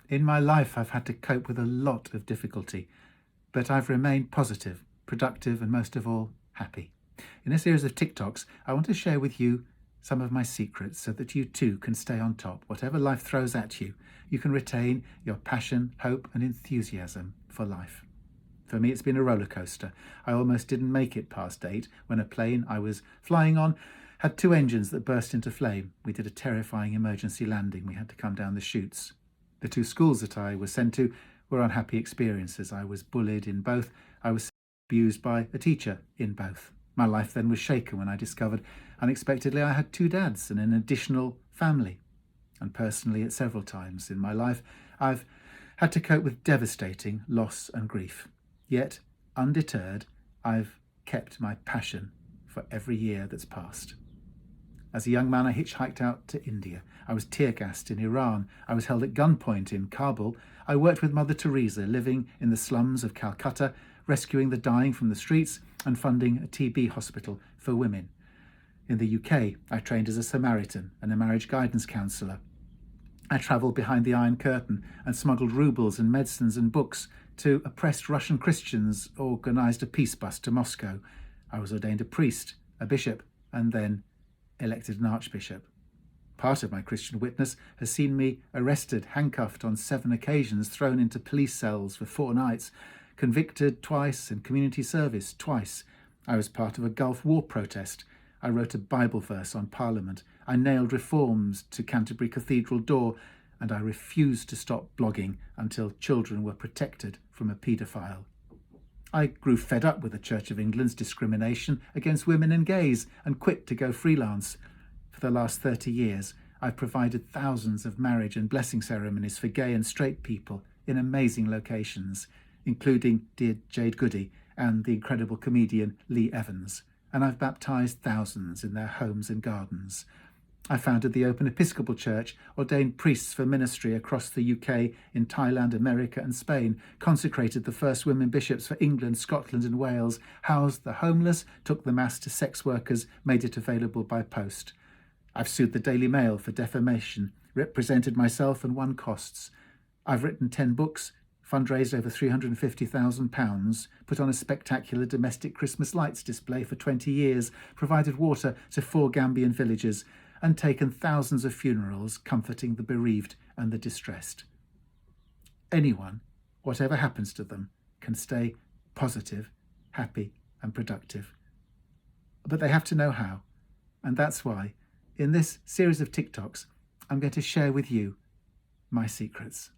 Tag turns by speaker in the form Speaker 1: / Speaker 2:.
Speaker 1: In my life, I've had to cope with a lot of difficulty, but I've remained positive, productive, and most of all, happy. In a series of TikToks, I want to share with you some of my secrets so that you too can stay on top. Whatever life throws at you, you can retain your passion, hope, and enthusiasm for life. For me, it's been a roller coaster. I almost didn't make it past 8 when a plane I was flying on had 2 engines that burst into flame. We did a terrifying emergency landing. We had to come down the chutes. The 2 schools that I was sent to were unhappy experiences. I was bullied in both. I was abused by a teacher in both. My life then was shaken when I discovered unexpectedly I had 2 dads and an additional family. And personally, at several times in my life, I've had to cope with devastating loss and grief. Yet, undeterred, I've kept my passion for every year that's passed. As a young man, I hitchhiked out to India. I was tear-gassed in Iran. I was held at gunpoint in Kabul. I worked with Mother Teresa, living in the slums of Calcutta, rescuing the dying from the streets and funding a TB hospital for women. In the UK, I trained as a Samaritan and a marriage guidance counsellor. I travelled behind the Iron Curtain and smuggled rubles and medicines and books to oppressed Russian Christians, organised a peace bus to Moscow. I was ordained a priest, a bishop, and then elected an archbishop. Part of my Christian witness has seen me arrested, handcuffed on 7 occasions, thrown into police cells for 4 nights, convicted twice and community service twice. I was part of a Gulf War protest. I wrote a Bible verse on Parliament. I nailed reforms to Canterbury Cathedral door, and I refused to stop blogging until children were protected from a paedophile. I grew fed up with the Church of England's discrimination against women and gays and quit to go freelance. For the last 30 years, I've provided thousands of marriage and blessing ceremonies for gay and straight people in amazing locations, including dear Jade Goody and the incredible comedian Lee Evans, and I've baptised thousands in their homes and gardens. I founded the Open Episcopal Church, ordained priests for ministry across the UK, in Thailand, America and Spain, consecrated the first women bishops for England, Scotland and Wales, housed the homeless, took the Mass to sex workers, made it available by post. I've sued the Daily Mail for defamation, represented myself and won costs. I've written 10 books, fundraised over £350,000, put on a spectacular domestic Christmas lights display for 20 years, provided water to 4 Gambian villages, and taken thousands of funerals comforting the bereaved and the distressed. Anyone, whatever happens to them, can stay positive, happy and productive. But they have to know how. And that's why, in this series of TikToks, I'm going to share with you my secrets.